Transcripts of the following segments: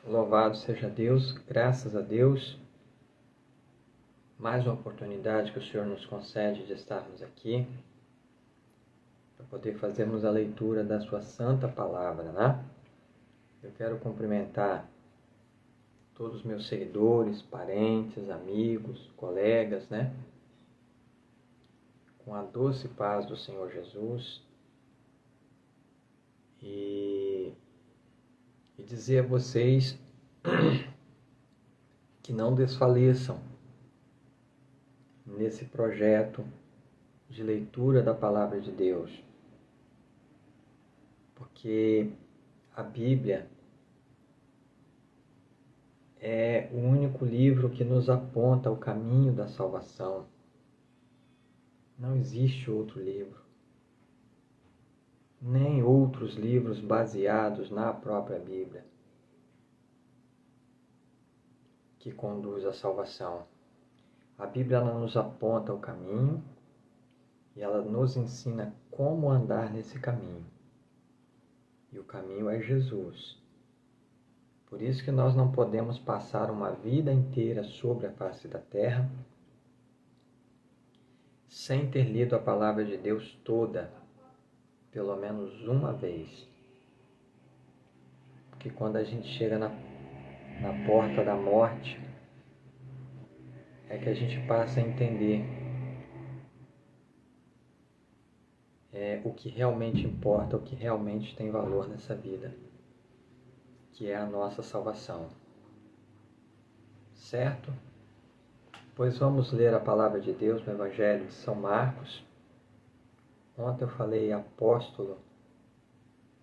Louvado seja Deus, graças a Deus. Mais uma oportunidade que o Senhor nos concede de estarmos aqui, para poder fazermos a leitura da sua santa palavra, né? Eu quero cumprimentar todos os meus seguidores, parentes, amigos, colegas, né? Com a doce paz do Senhor Jesus. E dizer a vocês que não desfaleçam nesse projeto de leitura da Palavra de Deus, porque a Bíblia é o único livro que nos aponta o caminho da salvação. Não existe outro livro, nem outros livros baseados na própria Bíblia que conduz à salvação. A Bíblia ela nos aponta o caminho e ela nos ensina como andar nesse caminho. E o caminho é Jesus. Por isso que nós não podemos passar uma vida inteira sobre a face da terra sem ter lido a palavra de Deus toda, pelo menos uma vez. Porque quando a gente chega na porta da morte, é que a gente passa a entender o que realmente importa, o que realmente tem valor nessa vida, que é a nossa salvação. Certo? Pois vamos ler a palavra de Deus no Evangelho de São Marcos. Ontem eu falei apóstolo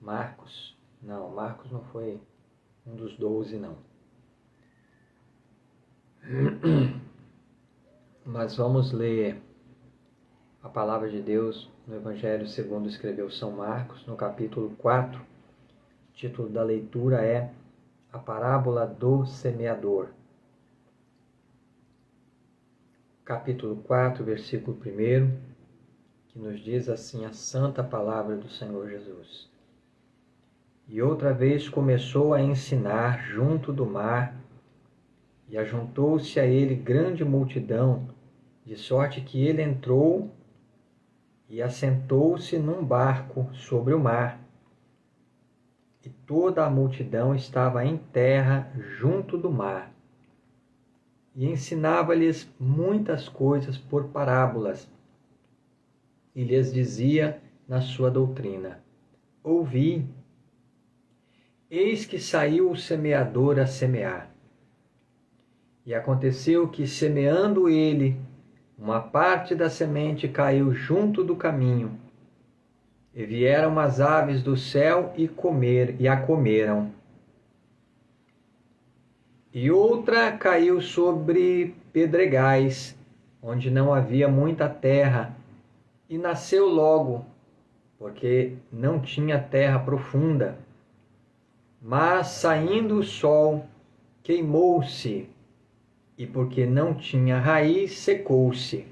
Marcos. Não, Marcos não foi um dos 12, não. Mas vamos ler a palavra de Deus no Evangelho segundo escreveu São Marcos, no capítulo 4. O título da leitura é A Parábola do Semeador. Capítulo 4, versículo 1, que nos diz assim a santa palavra do Senhor Jesus. E outra vez começou a ensinar junto do mar, e ajuntou-se a ele grande multidão, de sorte que ele entrou e assentou-se num barco sobre o mar. E toda a multidão estava em terra junto do mar. E ensinava-lhes muitas coisas por parábolas. E lhes dizia na sua doutrina: ouvi, eis que saiu o semeador a semear. E aconteceu que, semeando ele, uma parte da semente caiu junto do caminho, e vieram as aves do céu e a comeram. E outra caiu sobre pedregais, onde não havia muita terra, e nasceu logo, porque não tinha terra profunda. Mas, saindo o sol, queimou-se, e porque não tinha raiz, secou-se.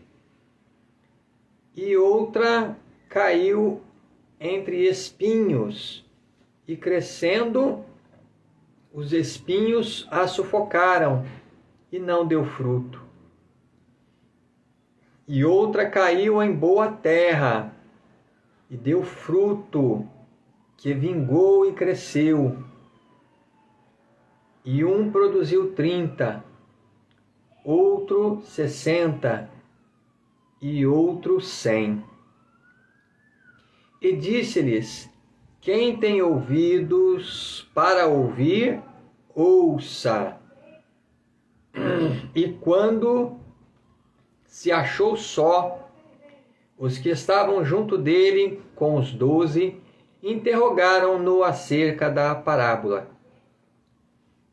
E outra caiu entre espinhos, e crescendo, os espinhos a sufocaram, e não deu fruto. E outra caiu em boa terra, e deu fruto, que vingou e cresceu. E um produziu 30, outro 60, e outro 100. E disse-lhes: quem tem ouvidos para ouvir, ouça. E quando se achou só, os que estavam junto dele, com os 12, interrogaram-no acerca da parábola.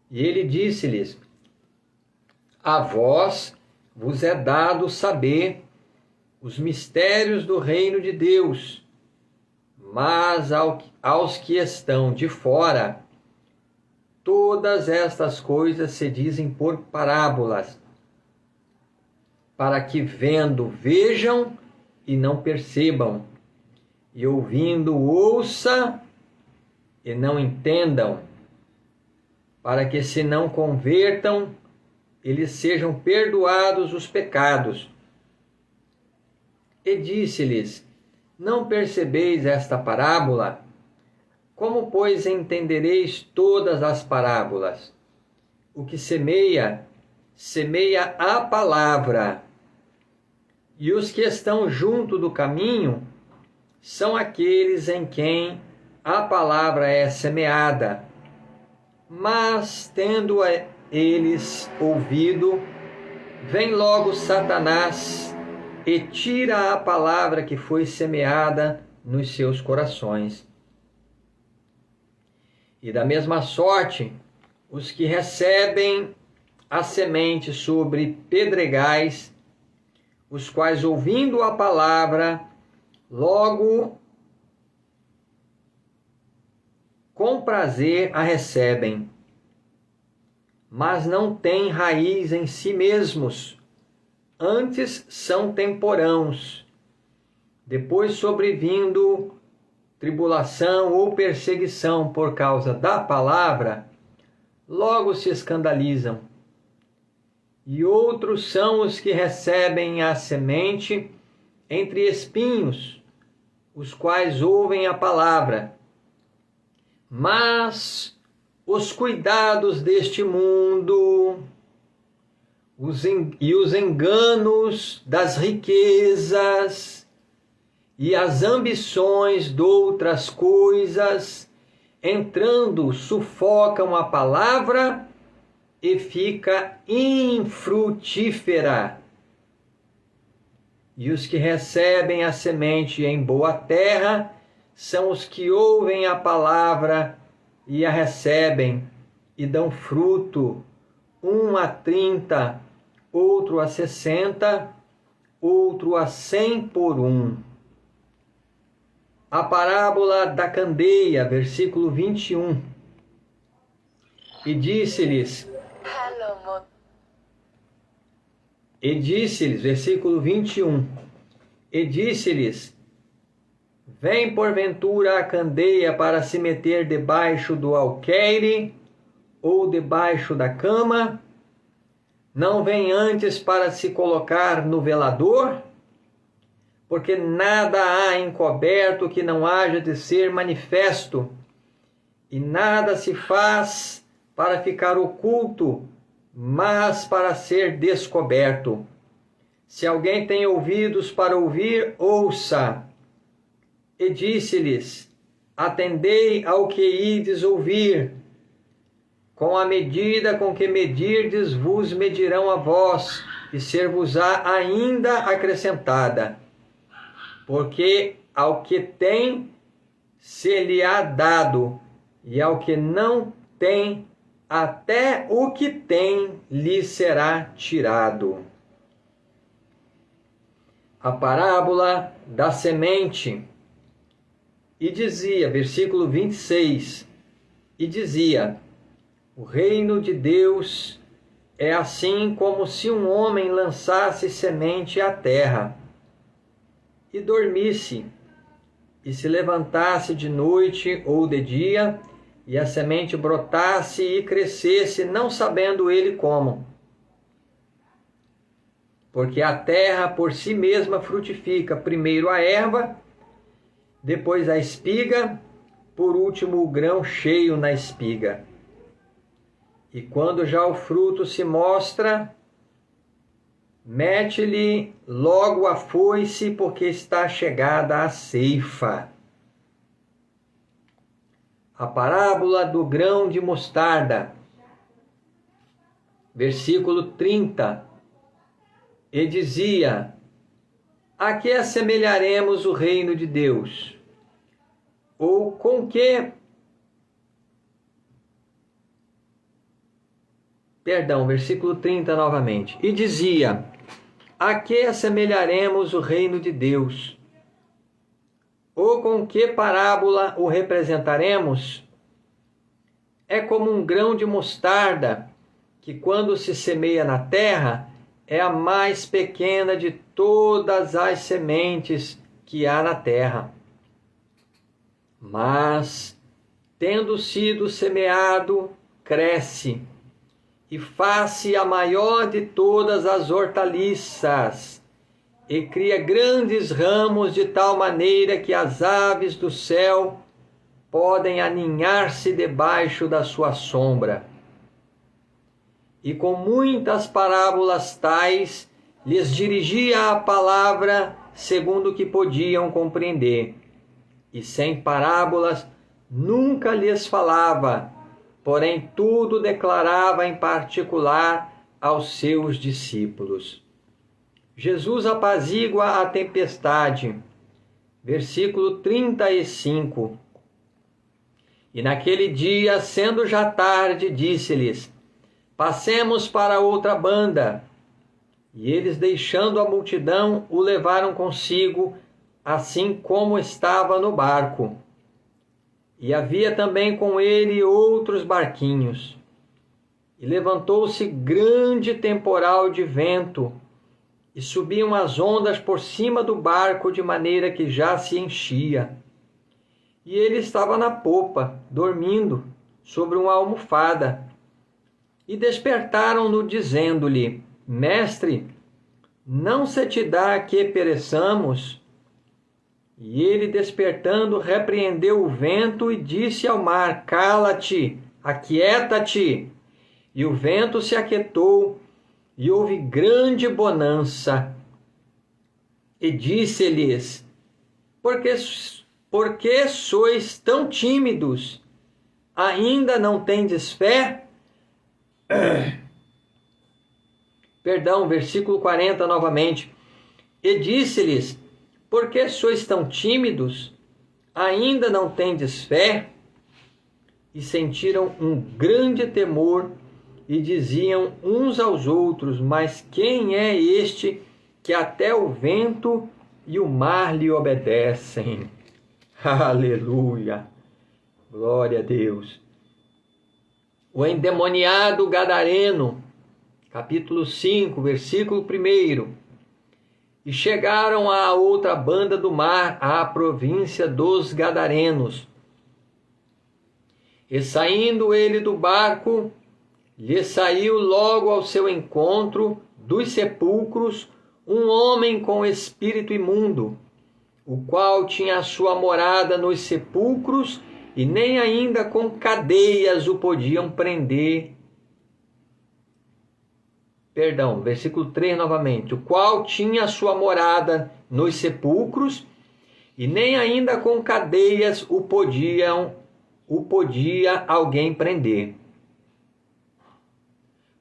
E ele disse-lhes: a vós vos é dado saber os mistérios do reino de Deus, mas aos que estão de fora, todas estas coisas se dizem por parábolas, para que vendo vejam e não percebam, e ouvindo ouçam e não entendam. para que se não convertam, eles sejam perdoados os pecados. E disse-lhes: Não percebeis esta parábola? Como, pois, entendereis todas as parábolas? O que semeia, semeia a palavra. E os que estão junto do caminho são aqueles em quem a palavra é semeada. Mas, tendo eles ouvido, vem logo Satanás e tira a palavra que foi semeada nos seus corações. E da mesma sorte, os que recebem a semente sobre pedregais, os quais, ouvindo a palavra, logo com prazer a recebem, mas não têm raiz em si mesmos, antes são temporãos. Depois, sobrevindo tribulação ou perseguição por causa da palavra, logo se escandalizam. E outros são os que recebem a semente entre espinhos, os quais ouvem a palavra, mas os cuidados deste mundo e os enganos das riquezas e as ambições de outras coisas, entrando, sufocam a palavra e fica infrutífera. E os que recebem a semente em boa terra são os que ouvem a palavra e a recebem e dão fruto, um a 30, outro a 60, outro a 100 por um. A parábola da candeia, versículo 21. E disse-lhes, versículo 21, e disse-lhes, vem porventura a candeia para se meter debaixo do alqueire ou debaixo da cama? Não vem antes para se colocar no velador? Porque nada há encoberto que não haja de ser manifesto, e nada se faz para ficar oculto, mas para ser descoberto. Se alguém tem ouvidos para ouvir, ouça. E disse-lhes, atendei ao que ides ouvir. Com a medida com que medirdes, vos medirão a vós, e ser-vos-á ainda acrescentada. Porque ao que tem, ser-lhe-á dado, e ao que não tem, até o que tem lhe será tirado. A parábola da semente. E dizia, versículo 26, e dizia, o reino de Deus é assim como se um homem lançasse semente à terra, e dormisse, e se levantasse de noite ou de dia, e a semente brotasse e crescesse, não sabendo ele como. Porque a terra por si mesma frutifica, primeiro a erva, depois a espiga, por último o grão cheio na espiga. E quando já o fruto se mostra, mete-lhe logo a foice, porque está chegada a ceifa. A parábola do grão de mostarda, versículo 30, e dizia, a que assemelharemos o reino de Deus? Ou com que... versículo 30 novamente. E dizia, a que assemelharemos o reino de Deus? Ou com que parábola o representaremos? É como um grão de mostarda, que quando se semeia na terra, é a mais pequena de todas as sementes que há na terra. Mas, tendo sido semeado, cresce e faz-se a maior de todas as hortaliças, e cria grandes ramos de tal maneira que as aves do céu podem aninhar-se debaixo da sua sombra. E com muitas parábolas tais, lhes dirigia a palavra segundo o que podiam compreender. E sem parábolas nunca lhes falava, porém tudo declarava em particular aos seus discípulos. Jesus apazigua a tempestade. Versículo 35. E naquele dia, sendo já tarde, disse-lhes: passemos para outra banda. E eles, deixando a multidão, o levaram consigo, assim como estava no barco. E havia também com ele outros barquinhos. E levantou-se grande temporal de vento, e subiam as ondas por cima do barco, de maneira que já se enchia. E ele estava na popa, dormindo, sobre uma almofada. E despertaram-no, dizendo-lhe: Mestre, não se te dá que pereçamos? E ele, despertando, repreendeu o vento e disse ao mar: Cala-te, aquieta-te. E o vento se aquietou, e houve grande bonança. E disse-lhes: Por que sois tão tímidos? Ainda não tendes fé? Perdão, versículo 40 novamente. E disse-lhes: Por que sois tão tímidos? Ainda não tendes fé? E sentiram um grande temor e diziam uns aos outros: Mas quem é este que até o vento e o mar lhe obedecem? Aleluia! Glória a Deus! O endemoniado gadareno, capítulo 5, versículo 1. E chegaram à outra banda do mar, à província dos Gadarenos. E saindo ele do barco, lhe saiu logo ao seu encontro dos sepulcros um homem com espírito imundo, o qual tinha a sua morada nos sepulcros, e nem ainda com cadeias o podiam prender. Perdão, versículo 3 novamente. O qual tinha a sua morada nos sepulcros, e nem ainda com cadeias o podia alguém prender.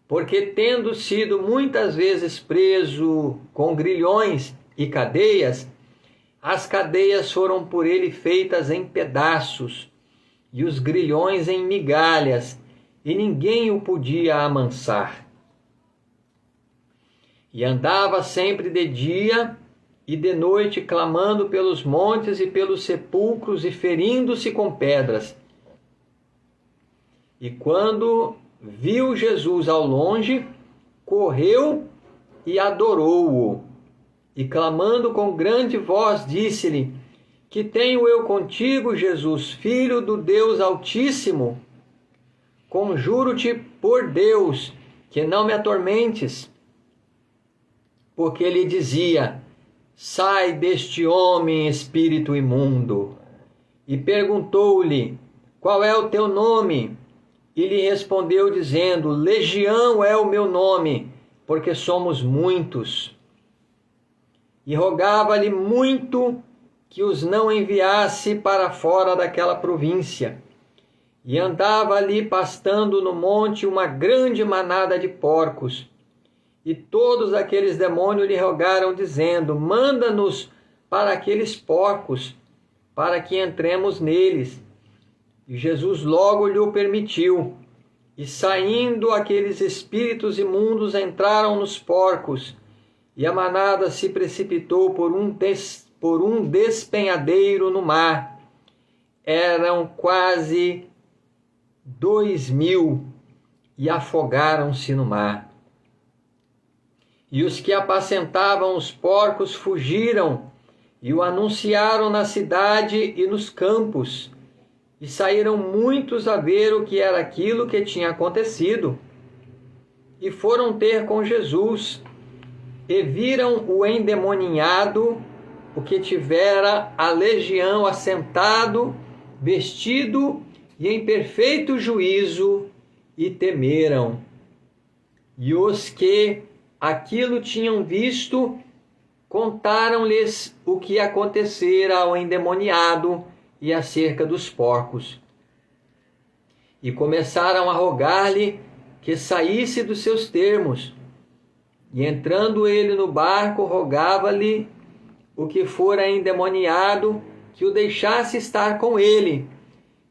Porque, tendo sido muitas vezes preso com grilhões e cadeias, as cadeias foram por ele feitas em pedaços, e os grilhões em migalhas, e ninguém o podia amansar. E andava sempre de dia e de noite, clamando pelos montes e pelos sepulcros, e ferindo-se com pedras. E quando viu Jesus ao longe, correu e adorou-o. E clamando com grande voz, disse-lhe: Que tenho eu contigo, Jesus, Filho do Deus Altíssimo? Conjuro-te por Deus, que não me atormentes. Porque ele dizia: Sai deste homem, espírito imundo. E perguntou-lhe: Qual é o teu nome? E lhe respondeu, dizendo: Legião é o meu nome, porque somos muitos. E rogava-lhe muito que os não enviasse para fora daquela província. E andava ali pastando no monte uma grande manada de porcos. E todos aqueles demônios lhe rogaram, dizendo: Manda-nos para aqueles porcos, para que entremos neles. E Jesus logo lhe o permitiu. E saindo aqueles espíritos imundos, entraram nos porcos, e a manada se precipitou por um despenhadeiro no mar. Eram quase 2.000, e afogaram-se no mar. E os que apacentavam os porcos fugiram, e o anunciaram na cidade e nos campos. E saíram muitos a ver o que era aquilo que tinha acontecido. E foram ter com Jesus, e viram o endemoniado, o que tivera a legião, assentado, vestido e em perfeito juízo, e temeram. E os que aquilo tinham visto, contaram-lhes o que acontecera ao endemoniado e acerca dos porcos. E começaram a rogar-lhe que saísse dos seus termos. E entrando ele no barco, rogava-lhe o que fora endemoniado que o deixasse estar com ele.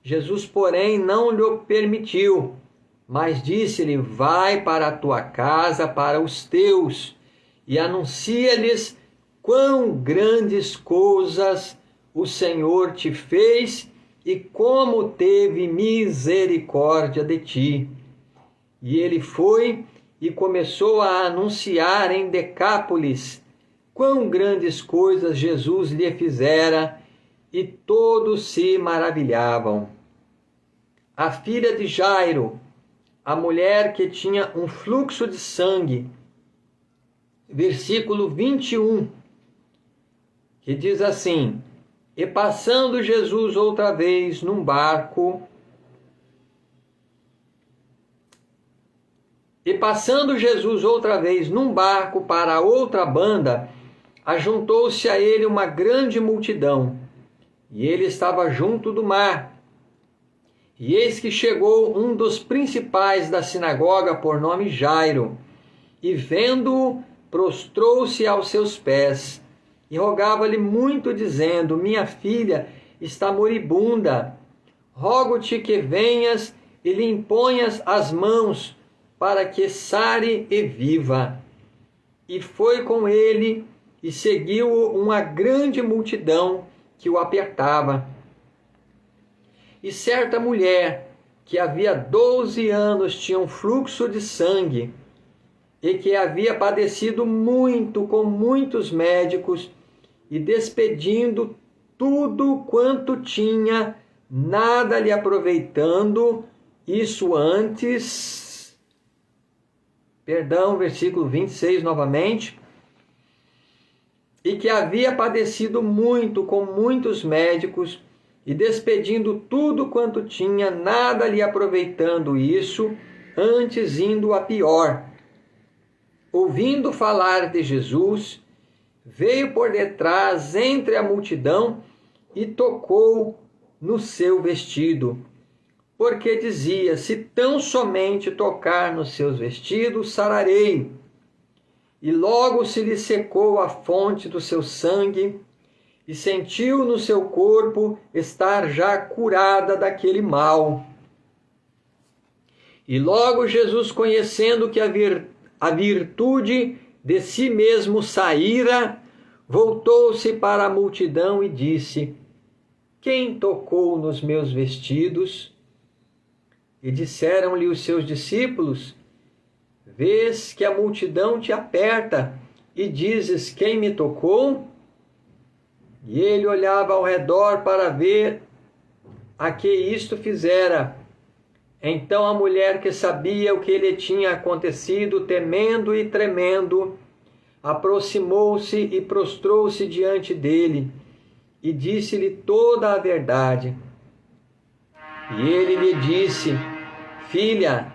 Jesus, porém, não lhe permitiu, mas disse-lhe: vai para a tua casa, para os teus, e anuncia-lhes quão grandes coisas o Senhor te fez e como teve misericórdia de ti. E ele foi e começou a anunciar em Decápolis quão grandes coisas Jesus lhe fizera, e todos se maravilhavam. A filha de Jairo, a mulher que tinha um fluxo de sangue, versículo 21, que diz assim: e passando Jesus outra vez num barco, para a outra banda, ajuntou-se a ele uma grande multidão, e ele estava junto do mar. E eis que chegou um dos principais da sinagoga, por nome Jairo, e vendo-o, prostrou-se aos seus pés, e rogava-lhe muito, dizendo: minha filha está moribunda, rogo-te que venhas e lhe imponhas as mãos, para que sare e viva. E foi com ele, e seguiu-o uma grande multidão que o apertava. E certa mulher, que havia 12 anos tinha um fluxo de sangue, e que havia padecido muito com muitos médicos, e despedindo tudo quanto tinha, nada lhe aproveitando, isso antes... versículo 26 novamente. E que havia padecido muito com muitos médicos, e despedindo tudo quanto tinha, nada lhe aproveitando isso, antes indo a pior. Ouvindo falar de Jesus, veio por detrás entre a multidão e tocou no seu vestido, porque dizia: se tão somente tocar nos seus vestidos, sararei. E logo se lhe secou a fonte do seu sangue, e sentiu no seu corpo estar já curada daquele mal. E logo Jesus, conhecendo que a virtude de si mesmo saíra, voltou-se para a multidão e disse: quem tocou nos meus vestidos? E disseram-lhe os seus discípulos: vês que a multidão te aperta, e dizes: quem me tocou? E ele olhava ao redor para ver a que isto fizera. Então a mulher, que sabia o que lhe tinha acontecido, temendo e tremendo, aproximou-se e prostrou-se diante dele, e disse-lhe toda a verdade. E ele lhe disse: filha,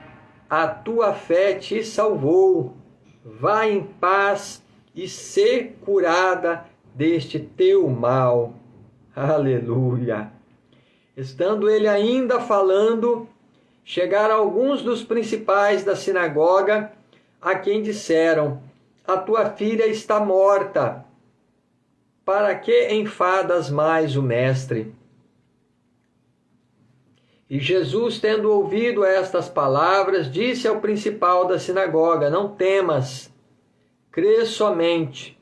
a tua fé te salvou, vai em paz e sê curada deste teu mal. Aleluia! Estando ele ainda falando, chegaram alguns dos principais da sinagoga, a quem disseram: a tua filha está morta, para que enfadas mais o mestre? E Jesus, tendo ouvido estas palavras, disse ao principal da sinagoga: não temas, crê somente.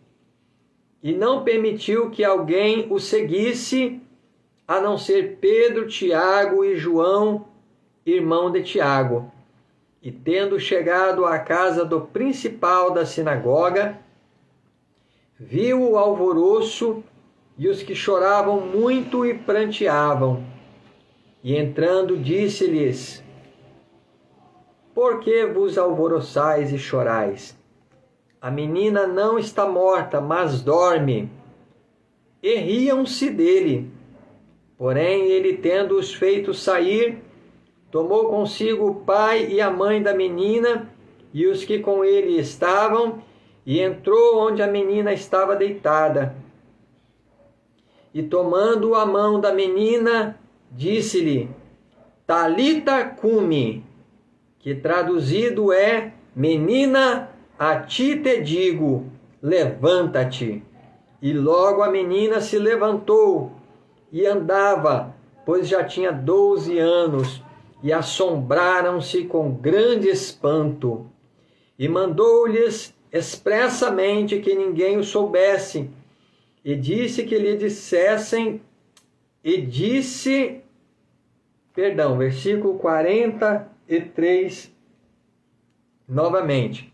E não permitiu que alguém o seguisse, a não ser Pedro, Tiago e João, irmão de Tiago. E tendo chegado à casa do principal da sinagoga, viu o alvoroço e os que choravam muito e pranteavam. E entrando, disse-lhes: Por que vos alvoroçais e chorais? A menina não está morta, mas dorme. E riam-se dele. Porém, ele, tendo-os feito sair, tomou consigo o pai e a mãe da menina e os que com ele estavam, e entrou onde a menina estava deitada. E tomando a mão da menina, disse-lhe: Talita cumi, que traduzido é: Menina, a ti te digo, levanta-te. E logo a menina se levantou e andava, pois já tinha 12 anos, e assombraram-se com grande espanto. E mandou-lhes expressamente que ninguém o soubesse, e disse que lhe dissessem, versículo 43, novamente.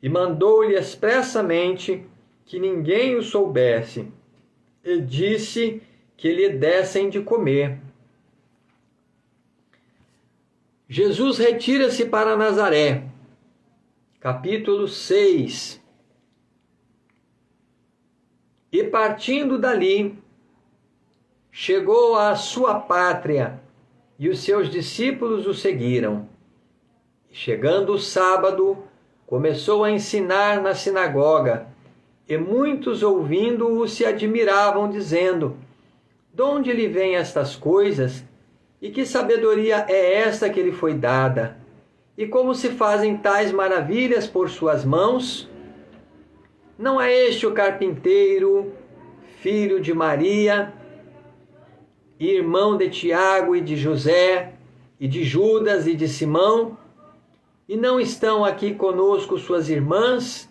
E mandou-lhe expressamente que ninguém o soubesse, e disse que lhe dessem de comer. Jesus retira-se para Nazaré. Capítulo 6. E partindo dali, chegou à sua pátria, e os seus discípulos o seguiram. Chegando o sábado, começou a ensinar na sinagoga, e muitos ouvindo-o se admiravam, dizendo: De onde lhe vêm estas coisas? E que sabedoria é esta que lhe foi dada? E como se fazem tais maravilhas por suas mãos? Não é este o carpinteiro, filho de Maria, irmão de Tiago e de José, e de Judas e de Simão? E não estão aqui conosco suas irmãs?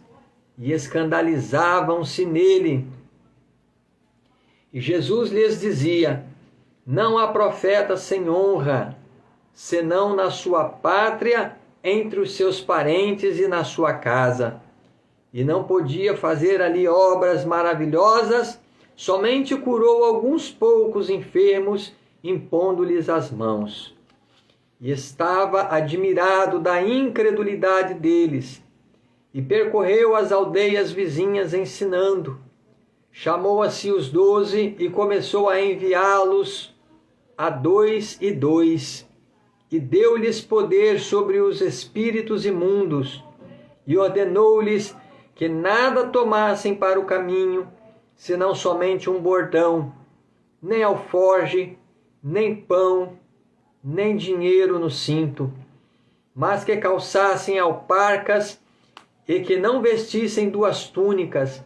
E escandalizavam-se nele. E Jesus lhes dizia: Não há profeta sem honra, senão na sua pátria, entre os seus parentes e na sua casa. E não podia fazer ali obras maravilhosas, somente curou alguns poucos enfermos, impondo-lhes as mãos. E estava admirado da incredulidade deles, e percorreu as aldeias vizinhas ensinando. Chamou a si os 12 e começou a enviá-los a 2 e 2, e deu-lhes poder sobre os espíritos imundos, e ordenou-lhes que nada tomassem para o caminho, senão somente um bordão, nem alforge, nem pão, nem dinheiro no cinto, mas que calçassem alparcas e que não vestissem 2 túnicas.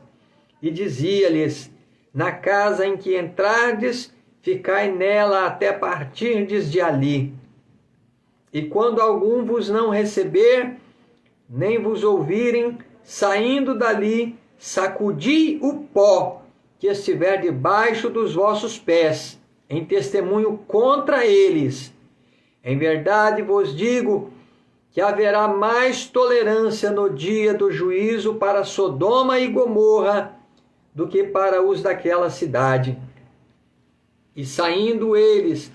E dizia-lhes: Na casa em que entrardes, ficai nela até partirdes de ali. E quando algum vos não receber, nem vos ouvirem, saindo dali, sacudi o pó que estiver debaixo dos vossos pés, em testemunho contra eles. Em verdade vos digo que haverá mais tolerância no dia do juízo para Sodoma e Gomorra do que para os daquela cidade. E saindo eles,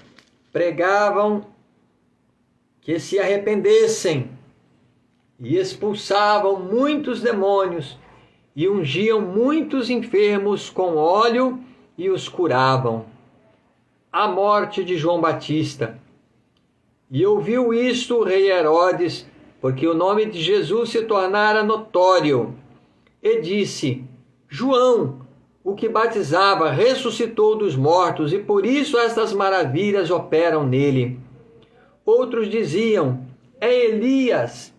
pregavam que se arrependessem, e expulsavam muitos demônios, e ungiam muitos enfermos com óleo e os curavam. A morte de João Batista. E ouviu isto o rei Herodes, porque o nome de Jesus se tornara notório, e disse: João, o que batizava, ressuscitou dos mortos, e por isso estas maravilhas operam nele. Outros diziam: É Elias.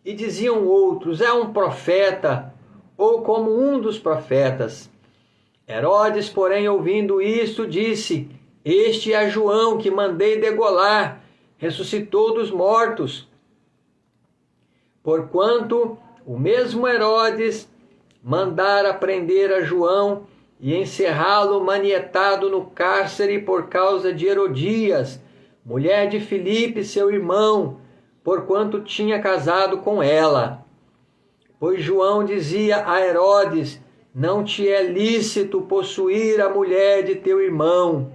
E diziam outros: É um profeta, ou como um dos profetas. Herodes, porém, ouvindo isto, disse: Este é João, que mandei degolar, ressuscitou dos mortos. Porquanto o mesmo Herodes mandara prender a João e encerrá-lo manietado no cárcere por causa de Herodias, mulher de Filipe, seu irmão, porquanto tinha casado com ela. Pois João dizia a Herodes: Não te é lícito possuir a mulher de teu irmão.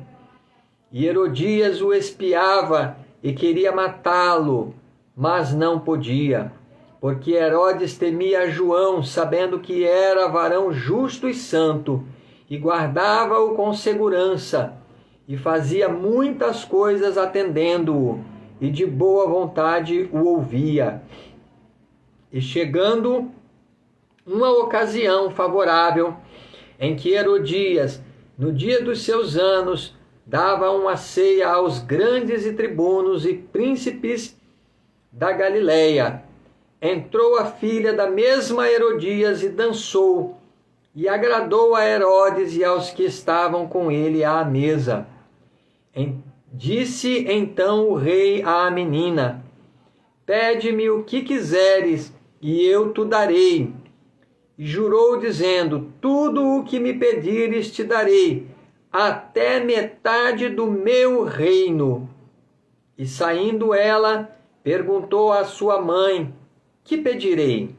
E Herodias o espiava e queria matá-lo, mas não podia, porque Herodes temia João, sabendo que era varão justo e santo, e guardava-o com segurança, e fazia muitas coisas atendendo-o, e de boa vontade o ouvia. E chegando uma ocasião favorável, em que Herodias, no dia dos seus anos, dava uma ceia aos grandes e tribunos e príncipes da Galileia, entrou a filha da mesma Herodias e dançou, e agradou a Herodes e aos que estavam com ele à mesa. Disse então o rei à menina: pede-me o que quiseres, e eu te darei. E jurou, dizendo: tudo o que me pedires te darei, até metade do meu reino. E saindo ela, perguntou à sua mãe: que pedirei?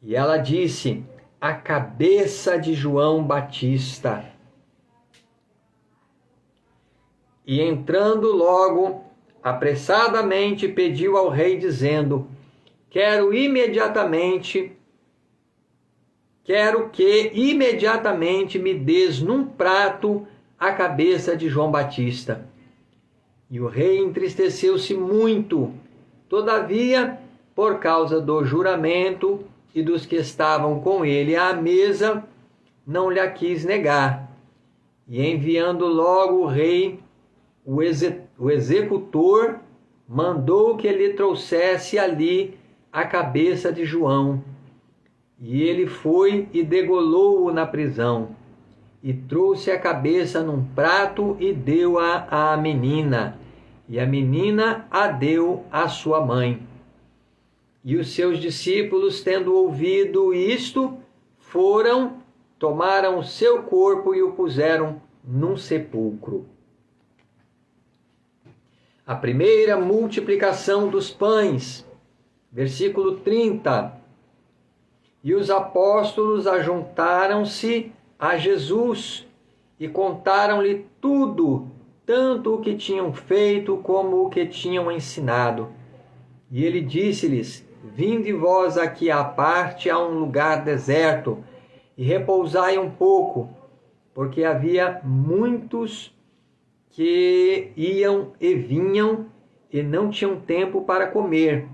E ela disse: a cabeça de João Batista. E entrando logo, apressadamente pediu ao rei, dizendo: quero que imediatamente me des num prato a cabeça de João Batista. E o rei entristeceu-se muito. Todavia, por causa do juramento e dos que estavam com ele à mesa, não lhe quis negar. E enviando logo o rei, o executor mandou que lhe trouxesse ali a cabeça de João. E ele foi e degolou-o na prisão, e trouxe a cabeça num prato e deu-a à menina, e a menina a deu à sua mãe. E os seus discípulos, tendo ouvido isto, tomaram o seu corpo e o puseram num sepulcro. A primeira multiplicação dos pães, versículo 30. E os apóstolos ajuntaram-se a Jesus e contaram-lhe tudo, tanto o que tinham feito como o que tinham ensinado. E ele disse-lhes: vinde vós aqui à parte a um lugar deserto e repousai um pouco, porque havia muitos que iam e vinham e não tinham tempo para comer.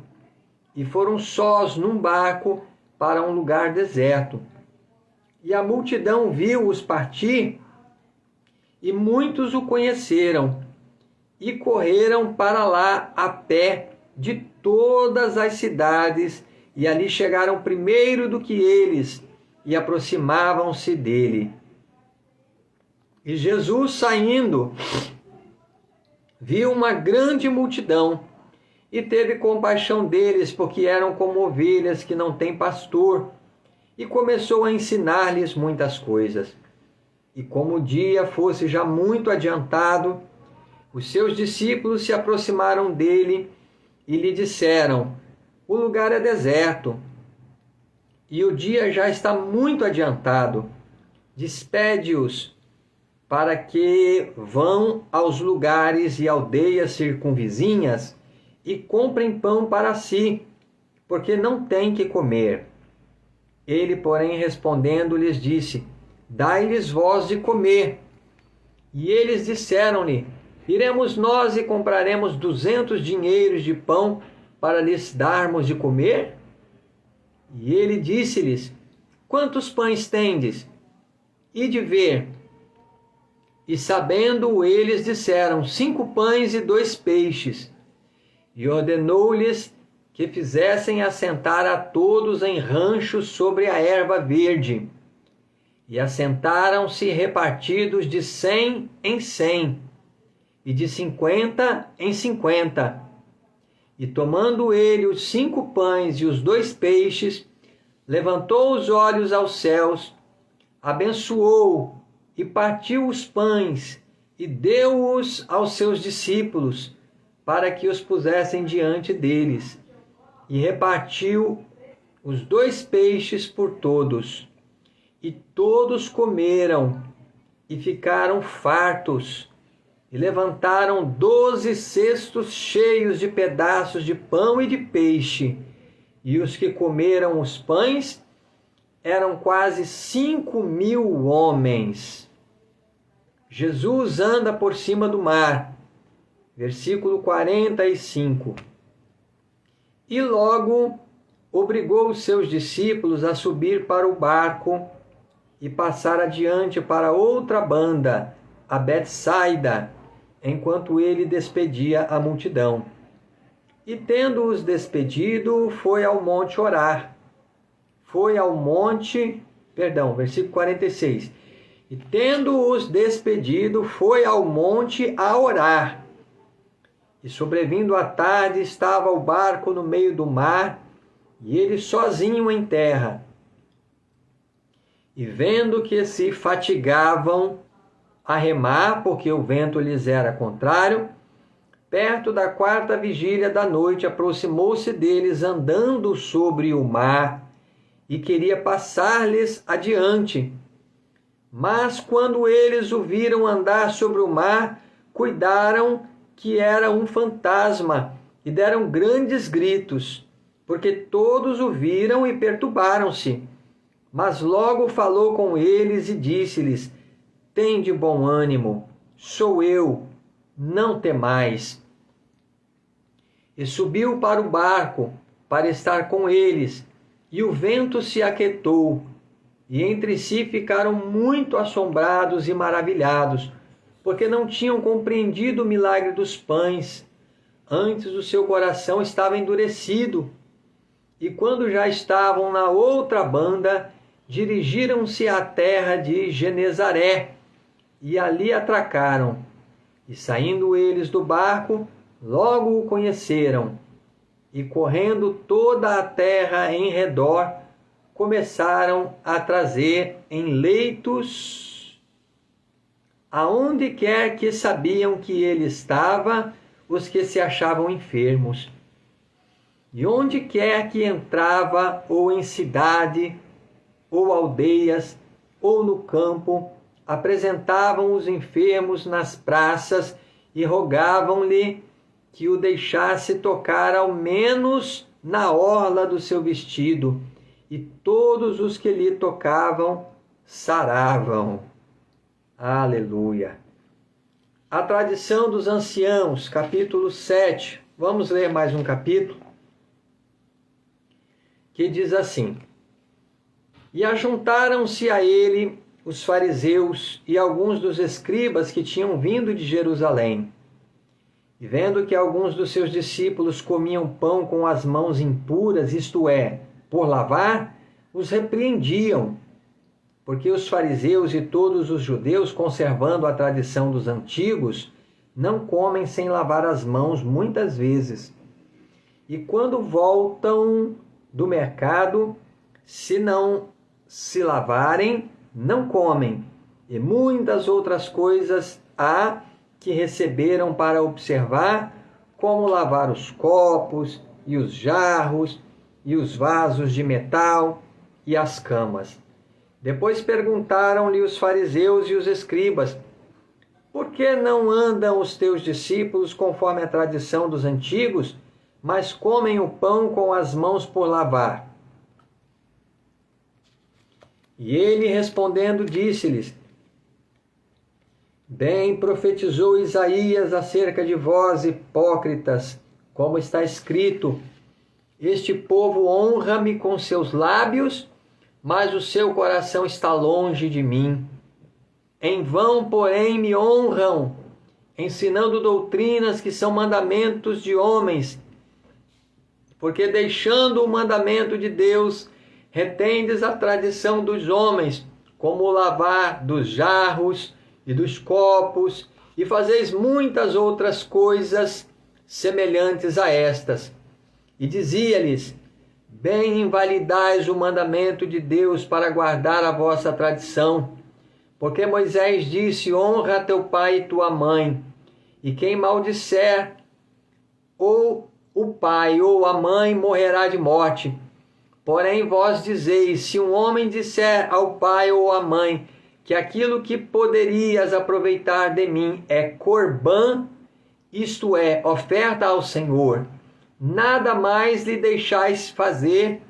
E foram sós num barco para um lugar deserto. E a multidão viu-os partir, e muitos o conheceram, e correram para lá a pé de todas as cidades, e ali chegaram primeiro do que eles, e aproximavam-se dele. E Jesus, saindo, viu uma grande multidão, e teve compaixão deles, porque eram como ovelhas que não têm pastor, e começou a ensinar-lhes muitas coisas. E como o dia fosse já muito adiantado, os seus discípulos se aproximaram dele e lhe disseram: o lugar é deserto, e o dia já está muito adiantado. Despede-os para que vão aos lugares e aldeias circunvizinhas e comprem pão para si, porque não têm que comer. Ele, porém, respondendo, lhes disse: dai-lhes vós de comer. E eles disseram-lhe: iremos nós e compraremos 200 dinheiros de pão para lhes darmos de comer? E ele disse-lhes: quantos pães tendes? Ide ver. E sabendo eles, disseram: 5 pães e 2 peixes. E ordenou-lhes que fizessem assentar a todos em ranchos sobre a erva verde. E assentaram-se repartidos de 100 em 100, e de 50 em 50. E tomando ele os 5 pães e os 2 peixes, levantou os olhos aos céus, abençoou e partiu os pães, e deu-os aos seus discípulos, para que os pusessem diante deles. E repartiu os 2 peixes por todos. E todos comeram e ficaram fartos. e levantaram 12 cestos cheios de pedaços de pão e de peixe. E os que comeram os pães eram quase 5.000 homens. Jesus anda por cima do mar. Versículo 45. E logo obrigou os seus discípulos a subir para o barco e passar adiante para outra banda, a Betsaida, enquanto ele despedia a multidão. E tendo-os despedido, foi ao monte orar. Versículo 46. E tendo-os despedido, foi ao monte a orar. E sobrevindo a tarde, estava o barco no meio do mar, e ele sozinho em terra. E vendo que se fatigavam a remar, porque o vento lhes era contrário, perto da 4ª vigília da noite, aproximou-se deles andando sobre o mar, e queria passar-lhes adiante. Mas quando eles o viram andar sobre o mar, cuidaram que era um fantasma, e deram grandes gritos, porque todos o viram e perturbaram-se. Mas logo falou com eles e disse-lhes: tende bom ânimo, sou eu, não temais. E subiu para o barco, para estar com eles, e o vento se aquietou, e entre si ficaram muito assombrados e maravilhados, porque não tinham compreendido o milagre dos pães. Antes o seu coração estava endurecido. E quando já estavam na outra banda, dirigiram-se à terra de Genezaré, e ali atracaram. E saindo eles do barco, logo o conheceram, e correndo toda a terra em redor, começaram a trazer em leitos, aonde quer que sabiam que ele estava, os que se achavam enfermos. E onde quer que entrava, ou em cidade, ou aldeias, ou no campo, apresentavam os enfermos nas praças e rogavam-lhe que o deixasse tocar ao menos na orla do seu vestido, e todos os que lhe tocavam saravam. Aleluia! A tradição dos anciãos, capítulo 7. Vamos ler mais um capítulo, que diz assim: E ajuntaram-se a ele os fariseus e alguns dos escribas que tinham vindo de Jerusalém. E vendo que alguns dos seus discípulos comiam pão com as mãos impuras, isto é, por lavar, os repreendiam, porque os fariseus e todos os judeus, conservando a tradição dos antigos, não comem sem lavar as mãos muitas vezes. E quando voltam do mercado, se não se lavarem, não comem. E muitas outras coisas há que receberam para observar, como lavar os copos e os jarros e os vasos de metal e as camas. Depois perguntaram-lhe os fariseus e os escribas: por que não andam os teus discípulos conforme a tradição dos antigos, mas comem o pão com as mãos por lavar? E ele respondendo disse-lhes: bem profetizou Isaías acerca de vós, hipócritas, como está escrito: este povo honra-me com seus lábios, mas o seu coração está longe de mim. Em vão, porém, me honram, ensinando doutrinas que são mandamentos de homens, porque deixando o mandamento de Deus, retendes a tradição dos homens, como o lavar dos jarros e dos copos, e fazeis muitas outras coisas semelhantes a estas. E dizia-lhes: bem invalidais o mandamento de Deus para guardar a vossa tradição. Porque Moisés disse: honra teu pai e tua mãe, e quem maldisser ou o pai ou a mãe morrerá de morte. Porém vós dizeis: se um homem disser ao pai ou à mãe: que aquilo que poderias aproveitar de mim é corbã, isto é, oferta ao Senhor, nada mais lhe deixais fazer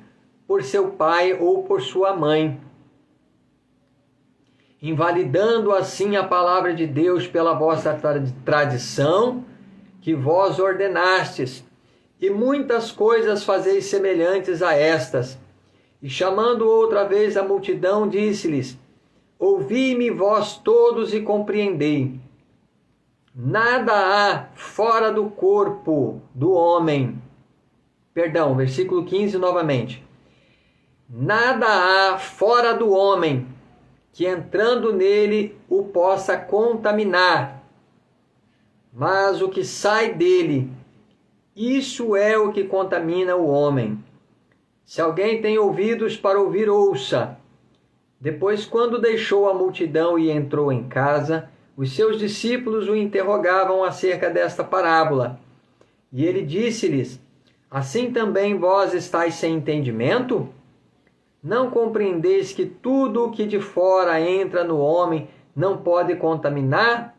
por seu pai ou por sua mãe, invalidando assim a palavra de Deus pela vossa tradição, que vós ordenastes, e muitas coisas fazeis semelhantes a estas. E chamando outra vez a multidão, disse-lhes: ouvi-me vós todos e compreendei. Nada há fora do corpo do homem. Perdão, versículo 15 novamente. Nada há fora do homem que entrando nele o possa contaminar. Mas o que sai dele, isso é o que contamina o homem. Se alguém tem ouvidos para ouvir, ouça. Depois, quando deixou a multidão e entrou em casa, os seus discípulos o interrogavam acerca desta parábola. E ele disse-lhes: assim também vós estáis sem entendimento? Não compreendeis que tudo o que de fora entra no homem não pode contaminar?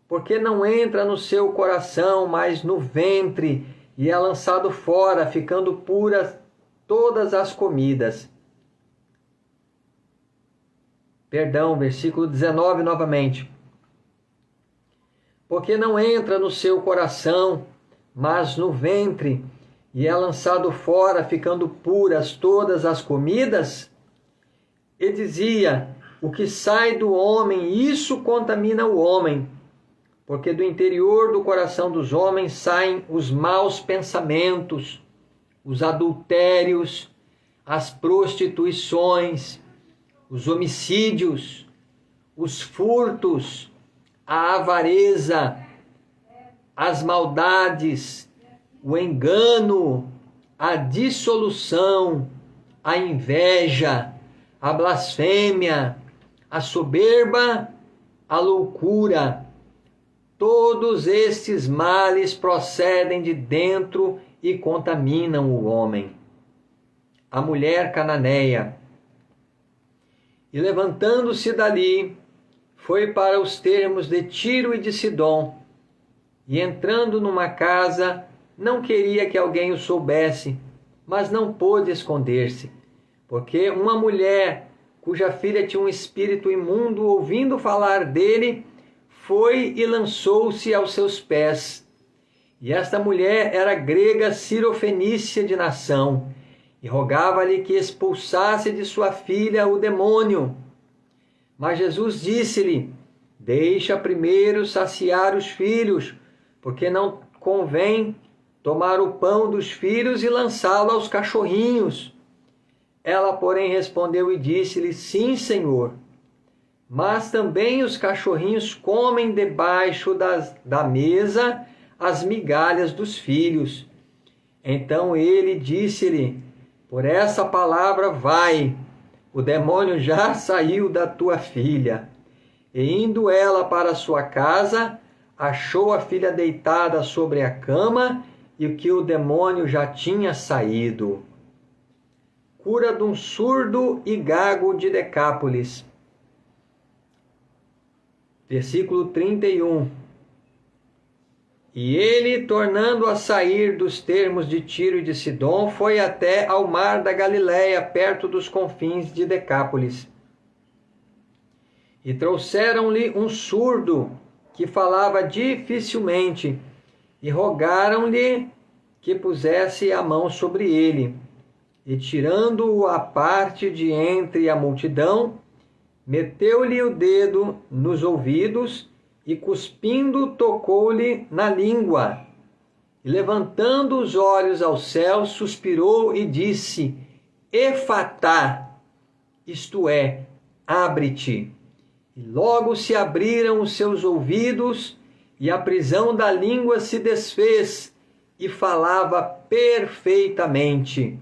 Porque não entra no seu coração, mas no ventre, e é lançado fora, ficando puras todas as comidas. Perdão, versículo 19 novamente. Porque não entra no seu coração, mas no ventre, e é lançado fora, ficando puras todas as comidas? E dizia: o que sai do homem, isso contamina o homem, porque do interior do coração dos homens saem os maus pensamentos, os adultérios, as prostituições, os homicídios, os furtos, a avareza, as maldades, o engano, a dissolução, a inveja, a blasfêmia, a soberba, a loucura. Todos estes males procedem de dentro e contaminam o homem. A mulher cananeia. E levantando-se dali, foi para os termos de Tiro e de Sidom, e entrando numa casa, não queria que alguém o soubesse, mas não pôde esconder-se, porque uma mulher, cuja filha tinha um espírito imundo, ouvindo falar dele, foi e lançou-se aos seus pés. E esta mulher era grega cirofenícia de nação, e rogava-lhe que expulsasse de sua filha o demônio. Mas Jesus disse-lhe: deixa primeiro saciar os filhos, porque não convém tomar o pão dos filhos e lançá-lo aos cachorrinhos. Ela, porém, respondeu e disse-lhe: sim, Senhor, mas também os cachorrinhos comem debaixo da mesa as migalhas dos filhos. Então ele disse-lhe: por essa palavra vai, o demônio já saiu da tua filha. E indo ela para sua casa, achou a filha deitada sobre a cama e que o demônio já tinha saído. Cura de um surdo e gago de Decápolis. Versículo 31. E ele, tornando a sair dos termos de Tiro e de Sidom, foi até ao mar da Galileia, perto dos confins de Decápolis. E trouxeram-lhe um surdo, que falava dificilmente, e rogaram-lhe que pusesse a mão sobre ele. E tirando-o à parte de entre a multidão, meteu-lhe o dedo nos ouvidos e, cuspindo, tocou-lhe na língua. E, levantando os olhos ao céu, suspirou e disse: Efatá, isto é, abre-te. E logo se abriram os seus ouvidos, e a prisão da língua se desfez, e falava perfeitamente.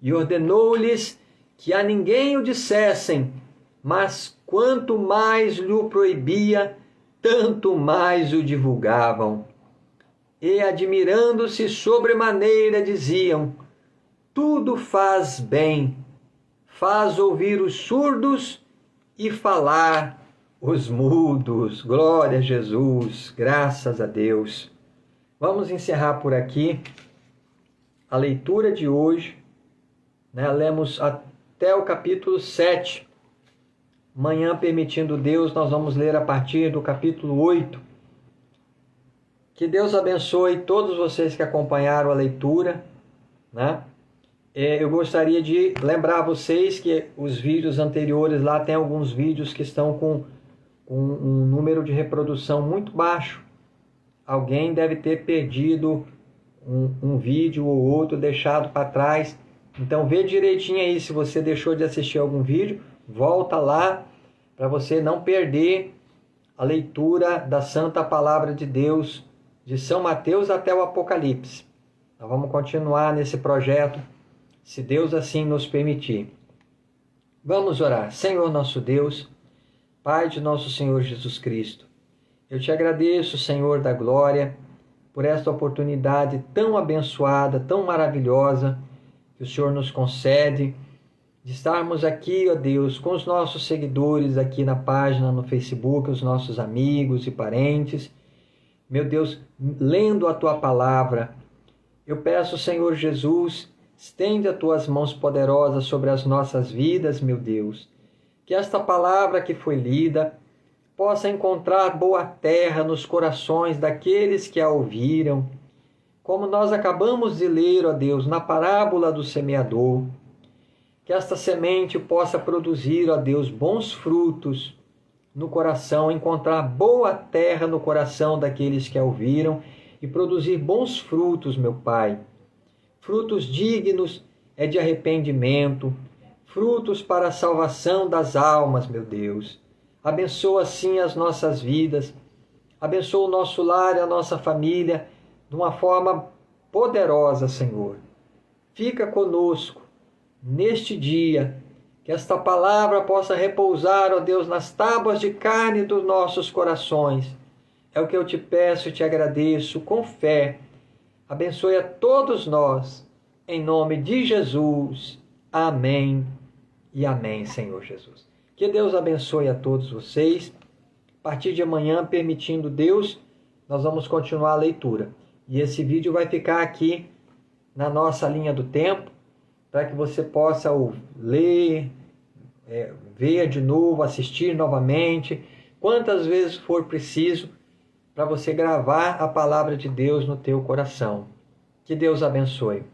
E ordenou-lhes que a ninguém o dissessem, mas quanto mais lhe proibia, tanto mais o divulgavam. E, admirando-se sobremaneira, diziam: tudo faz bem, faz ouvir os surdos e falar os mudos. Glória a Jesus, graças a Deus. Vamos encerrar por aqui a leitura de hoje, né? Lemos até o capítulo 7. Amanhã, permitindo Deus, nós vamos ler a partir do capítulo 8. Que Deus abençoe todos vocês que acompanharam a leitura, né? Eu gostaria de lembrar vocês que os vídeos anteriores lá tem alguns vídeos que estão com um número de reprodução muito baixo. Alguém deve ter perdido um vídeo ou outro, deixado para trás. Então vê direitinho aí, se você deixou de assistir algum vídeo, volta lá para você não perder a leitura da Santa Palavra de Deus, de São Mateus até o Apocalipse. Nós vamos continuar nesse projeto, se Deus assim nos permitir. Vamos orar. Senhor nosso Deus, Pai de nosso Senhor Jesus Cristo, eu te agradeço, Senhor da glória, por esta oportunidade tão abençoada, tão maravilhosa que o Senhor nos concede, de estarmos aqui, ó Deus, com os nossos seguidores aqui na página, no Facebook, os nossos amigos e parentes, meu Deus, lendo a Tua Palavra. Eu peço, Senhor Jesus, estende as Tuas mãos poderosas sobre as nossas vidas, meu Deus, que esta palavra que foi lida possa encontrar boa terra nos corações daqueles que a ouviram, como nós acabamos de ler, ó Deus, na parábola do semeador. Que esta semente possa produzir, ó Deus, bons frutos no coração, encontrar boa terra no coração daqueles que a ouviram e produzir bons frutos, meu Pai. Frutos dignos de arrependimento, frutos para a salvação das almas, meu Deus. Abençoa assim as nossas vidas, abençoa o nosso lar e a nossa família de uma forma poderosa, Senhor. Fica conosco neste dia, que esta palavra possa repousar, ó Deus, nas tábuas de carne dos nossos corações. É o que eu te peço e te agradeço com fé. Abençoe a todos nós, em nome de Jesus. Amém e amém, Senhor Jesus. Que Deus abençoe a todos vocês. A partir de amanhã, permitindo Deus, nós vamos continuar a leitura. E esse vídeo vai ficar aqui na nossa linha do tempo, para que você possa ler, ver de novo, assistir novamente, quantas vezes for preciso, para você gravar a palavra de Deus no teu coração. Que Deus abençoe.